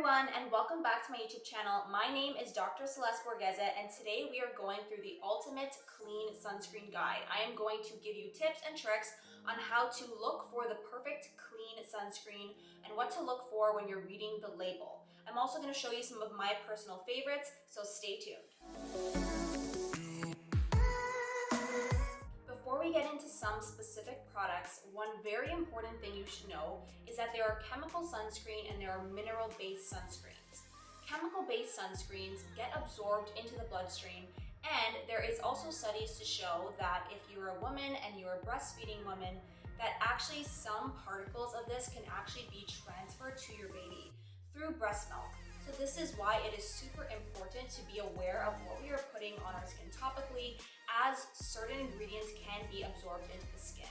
everyone, and welcome back to my YouTube channel. My name is Dr. Celeste Borghese, and today we are going through the ultimate clean sunscreen guide. I am going to give you tips and tricks on how to look for the perfect clean sunscreen and what to look for when you're reading the label. I'm also going to show you some of my personal favorites, so stay tuned. Before we get into some specific products, one very important thing you should know is that there are chemical sunscreen and there are mineral-based sunscreens. Chemical-based sunscreens get absorbed into the bloodstream, and there is also studies to show that if you're a woman and you're a breastfeeding woman, that actually some particles of this can actually be transferred to your baby through breast milk. So this is why it is super important to be aware of what we are putting on our skin topically, as certain ingredients can be absorbed into the skin.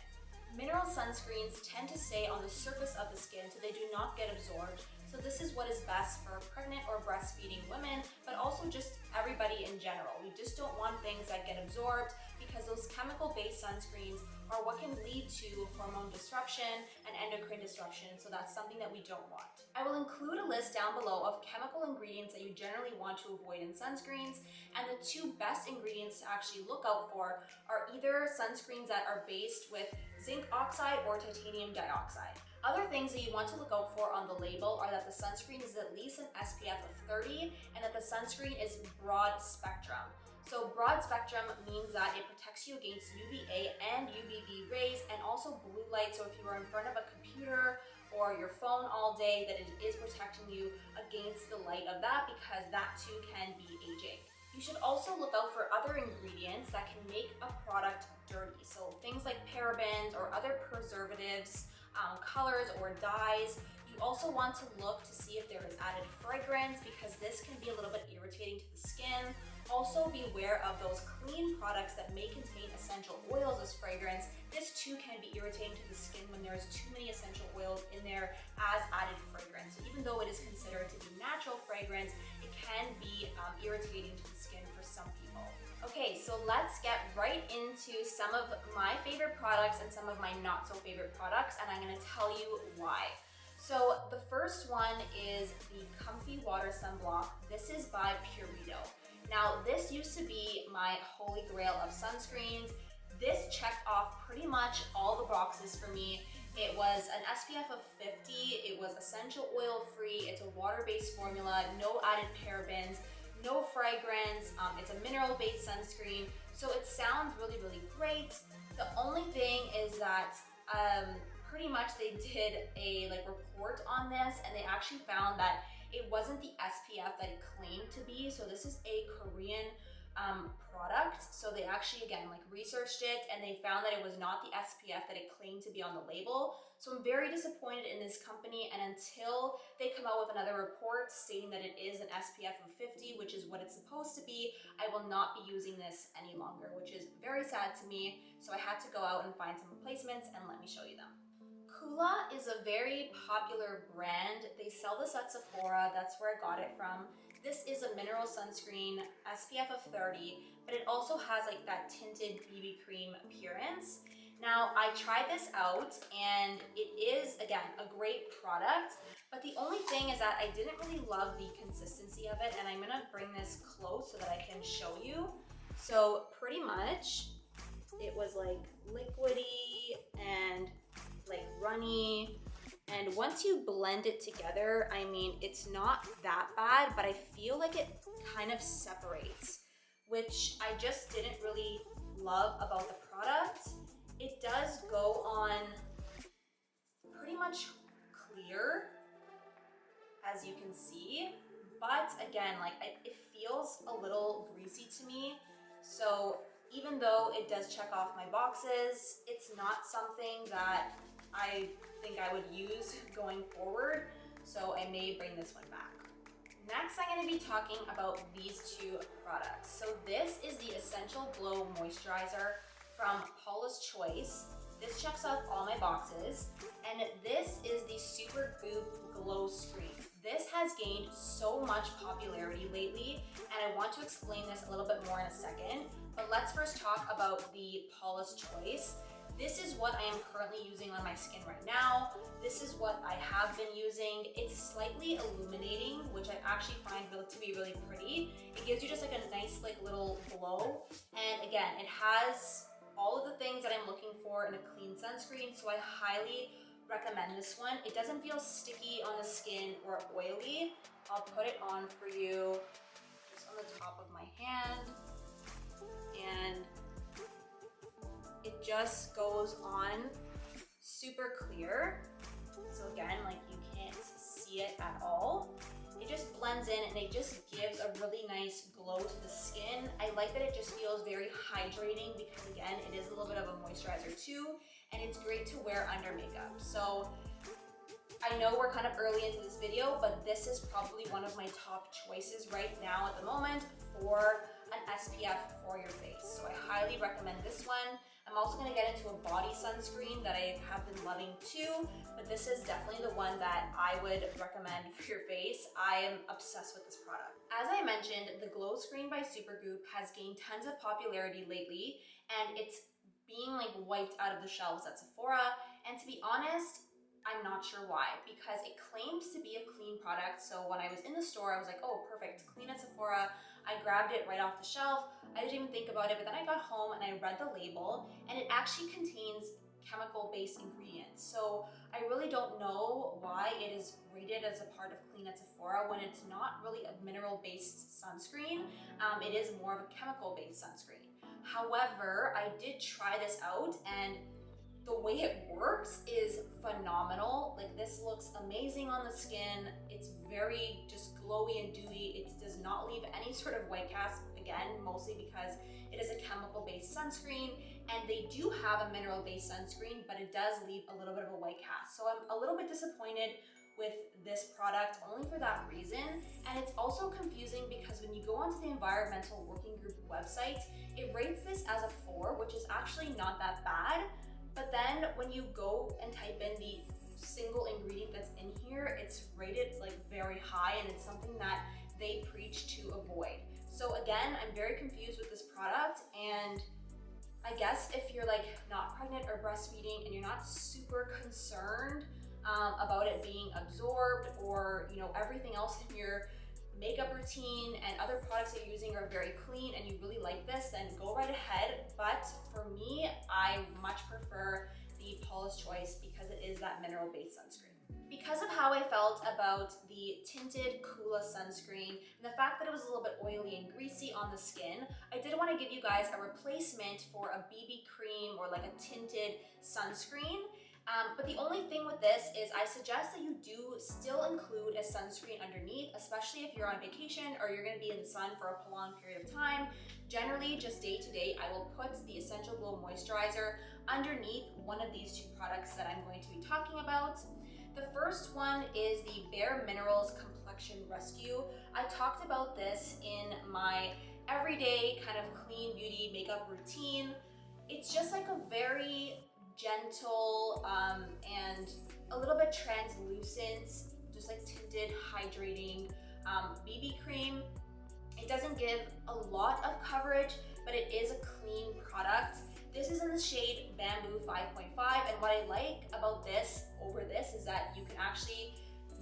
Mineral sunscreens tend to stay on the surface of the skin so they do not get absorbed. So this is what is best for pregnant or breastfeeding women, but also just everybody in general. We just don't want things that get absorbed because those chemical-based sunscreens are what can lead to hormone disruption and endocrine disruption, so that's something that we don't want. I will include a list down below of chemical ingredients that you generally want to avoid in sunscreens, and the two best ingredients to actually look out for are either sunscreens that are based with zinc oxide or titanium dioxide. Other things that you want to look out for on the label are that the sunscreen is at least an SPF of 30 and that the sunscreen is broad spectrum. So broad spectrum means that it protects you against UVA and UVB rays and also blue light. So if you are in front of a computer or your phone all day, that it is protecting you against the light of that, because that too can be aging. You should also look out for other ingredients that can make a product dirty. So things like parabens or other preservatives, colors or dyes. You also want to look to see if there is added fragrance, because this can be a little bit irritating to the skin. Also be aware of those clean products that may contain essential oils as fragrance. This too can be irritating to the skin when there's too many essential oils in there as added fragrance. So even though it is considered to be natural fragrance, it can be irritating to the skin for some people. Okay, so let's get right into some of my favorite products and some of my not so favorite products, and I'm going to tell you why. So the first one is the Comfy Water Sunblock. This is by Purito. Now this used to be my holy grail of sunscreens. This checked off pretty much all the boxes for me. It was an SPF of 50, it was essential oil free, it's a water-based formula, no added parabens, no fragrance, it's a mineral-based sunscreen, so it sounds really, really great. The only thing is that pretty much they did a report on this, and they actually found that it wasn't the SPF that it claimed to be. So this is a Korean product, so they actually again researched it, and they found that it was not the SPF that it claimed to be on the label. So I'm very disappointed in this company, and until they come out with another report stating that it is an SPF of 50, which is what it's supposed to be, I will not be using this any longer, which is very sad to me. So I had to go out and find some replacements, and let me show you them. Coola is a very popular brand. They sell this at Sephora. That's where I got it from. This is a mineral sunscreen, SPF of 30, but it also has that tinted BB cream appearance. Now, I tried this out, and it is, again, a great product, but the only thing is that I didn't really love the consistency of it, and I'm gonna bring this close so that I can show you. So pretty much, it was liquidy and runny, and once you blend it together, I mean, it's not that bad, but I feel like it kind of separates, which I just didn't really love about the product. It does go on pretty much clear, as you can see, but again, it feels a little greasy to me. So even though it does check off my boxes, it's not something that I think I would use going forward, so I may bring this one back. Next, I'm going to be talking about these two products. So this is the Essential Glow Moisturizer from Paula's Choice. This checks off all my boxes, and this is the SuperGoop Glow Screen. This has gained so much popularity lately, and I want to explain this a little bit more in a second, but let's first talk about the Paula's Choice. This is what I am currently using on my skin right now. This is what I have been using. It's slightly illuminating, which I actually find to be really pretty. It gives you just like a nice like little glow. And again, it has all of the things that I'm looking for in a clean sunscreen, so I highly recommend this one. It doesn't feel sticky on the skin or oily. I'll put it on for you just on the top of my hand, and it just goes on super clear. So again, like you can't see it at all. It just blends in and it just gives a really nice glow to the skin. I like that it just feels very hydrating because again, it is a little bit of a moisturizer too, and it's great to wear under makeup. So I know we're kind of early into this video, but this is probably one of my top choices right now at the moment for an SPF for your face. So I highly recommend this one. I'm also going to get into a body sunscreen that I have been loving too, but this is definitely the one that I would recommend for your face. I am obsessed with this product. As I mentioned, the Glow Screen by SuperGoop has gained tons of popularity lately, and it's being like wiped out of the shelves at Sephora. And to be honest, I'm not sure why, because it claims to be a clean product. So when I was in the store, I was like, oh, perfect, clean at Sephora. I grabbed it right off the shelf. I didn't even think about it, but then I got home and I read the label, and it actually contains chemical-based ingredients. So I really don't know why it is rated as a part of clean at Sephora when it's not really a mineral-based sunscreen. It is more of a chemical-based sunscreen. However, I did try this out, and the way it works is phenomenal. Like, this looks amazing on the skin. It's very just glowy and dewy. It does not leave any sort of white cast, again, mostly because it is a chemical-based sunscreen, and they do have a mineral-based sunscreen, but it does leave a little bit of a white cast. So I'm a little bit disappointed with this product only for that reason. And it's also confusing because when you go onto the Environmental Working Group website, it rates this as a 4, which is actually not that bad. But then when you go and type in the single ingredient that's in here, it's rated like very high, and it's something that they preach to avoid. So again, I'm very confused with this product, and I guess if you're like not pregnant or breastfeeding and you're not super concerned about it being absorbed, or you know, everything else in your makeup routine and other products that you're using are very clean and you really like this, then go right ahead. But for me, I much prefer the Paula's Choice because it is that mineral-based sunscreen. Because of how I felt about the tinted Coola sunscreen and the fact that it was a little bit oily and greasy on the skin, I did want to give you guys a replacement for a BB cream or like a tinted sunscreen. But the only thing with this is I suggest that you do still include a sunscreen underneath, especially if you're on vacation or you're going to be in the sun for a prolonged period of time. Generally, just day to day, I will put the Essential Glow Moisturizer underneath one of these two products that I'm going to be talking about. The first one is the Bare Minerals Complexion Rescue. I talked about this in my everyday kind of clean beauty makeup routine. It's just like a very gentle and a little bit translucent, just like tinted, hydrating BB cream. It doesn't give a lot of coverage, but it is a clean product. This is in the shade Bamboo 5.5, and what I like about this over this is that you can actually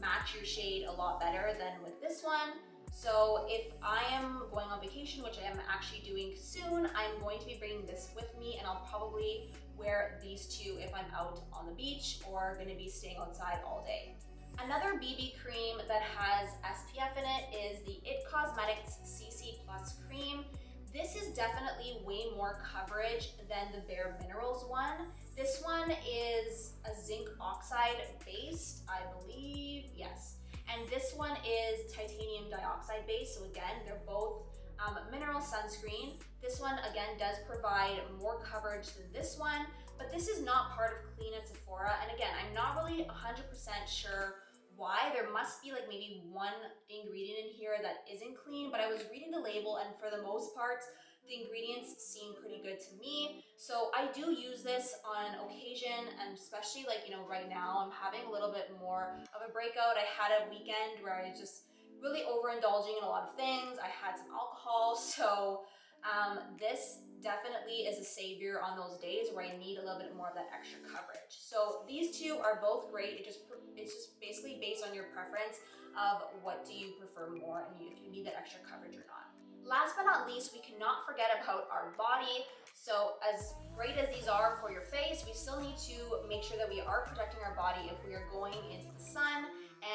match your shade a lot better than with this one. So if I am going on vacation, which I am actually doing soon, I'm going to be bringing this with me, and I'll probably wear these two if I'm out on the beach or going to be staying outside all day. Another BB cream that has SPF in it is the IT Cosmetics CC Plus Cream. This is definitely way more coverage than the Bare Minerals one. This one is a zinc oxide based, I believe, yes. And this one is titanium dioxide based. So again, they're both mineral sunscreen. This one again does provide more coverage than this one, but this is not part of Clean at Sephora. And again, I'm not really 100% sure why. There must be like maybe one ingredient in here that isn't clean, but I was reading the label, and for the most part, the ingredients seem pretty good to me. So I do use this on occasion, and especially like, you know, right now I'm having a little bit more of a breakout. I had a weekend where I was just really overindulging in a lot of things. I had some alcohol, so This definitely is a savior on those days where I need a little bit more of that extra coverage. So these two are both great. It's just basically based on your preference of what do you prefer more and if you need that extra coverage or not. Last but not least, we cannot forget about our body. So as great as these are for your face, we still need to make sure that we are protecting our body if we are going into the sun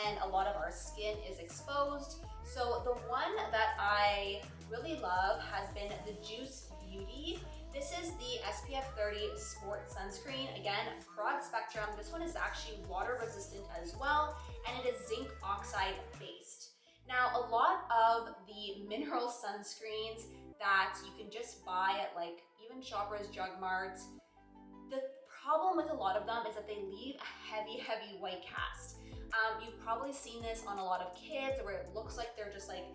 and a lot of our skin is exposed. So the one that I really love has been the Juice Beauty. This is the SPF 30 Sport Sunscreen. Again, broad spectrum. This one is actually water resistant as well, and it is zinc oxide based. Now, a lot of the mineral sunscreens that you can just buy at like even Shoppers Drug Mart, the problem with a lot of them is that they leave a heavy white cast. You've probably seen this on a lot of kids where it looks like they're just like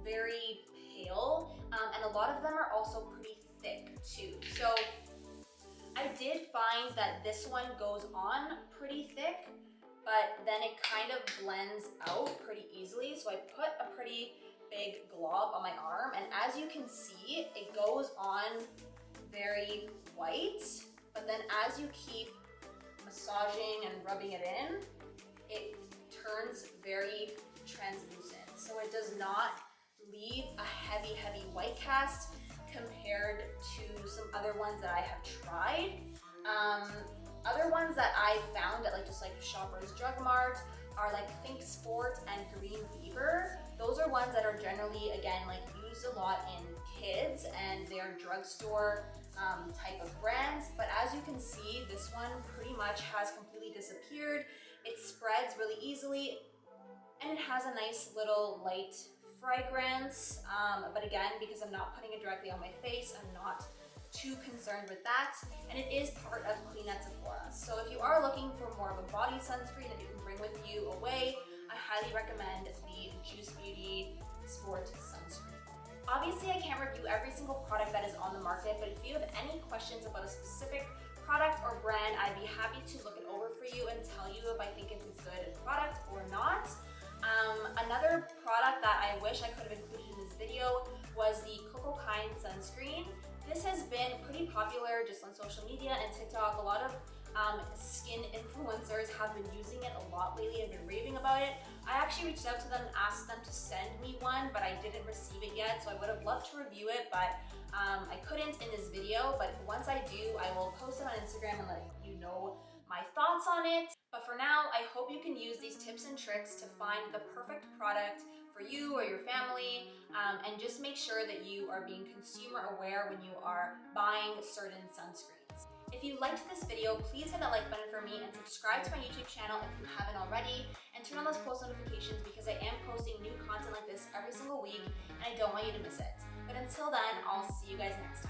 very pale, and a lot of them are also pretty thick too. So I did find that this one goes on pretty thick, but then it kind of blends out pretty easily. So I put a pretty big glob on my arm, and as you can see, it goes on very white, but then as you keep massaging and rubbing it in, it turns very translucent. So it does not leave a heavy white cast compared to some other ones that I have tried. Other ones that I found at just like Shoppers Drug Mart are like Think Sport and Green Fever. Those are ones that are generally, again, like used a lot in kids, and they're drugstore type of brands. But as you can see, this one pretty much has completely disappeared. It spreads really easily, and it has a nice little light fragrance. But again, because I'm not putting it directly on my face, I'm not too concerned with that, and it is part of Clean at Sephora. So if you are looking for more of a body sunscreen that you can bring with you away, I highly recommend the Juice Beauty Sport Sunscreen. Obviously, I can't review every single product that is on the market, but if you have any questions about a specific product or brand, I'd be happy to look it over for you and tell you if I think it's a good product or not. Another product that I wish I could have included in this video was the Octocrylene sunscreen. This has been pretty popular just on social media and TikTok. A lot of skin influencers have been using it a lot lately and been raving about it. I actually reached out to them and asked them to send me one, but I didn't receive it yet, so I would have loved to review it, but I couldn't in this video. But once I do, I will post it on Instagram and let you know my thoughts on it. But for now, I hope you can use these tips and tricks to find the perfect product for you or your family, and just make sure that you are being consumer aware when you are buying certain sunscreens. If you liked this video, please hit that like button for me and subscribe to my YouTube channel if you haven't already, and turn on those post notifications because I am posting new content like this every single week and I don't want you to miss it. But until then, I'll see you guys next time.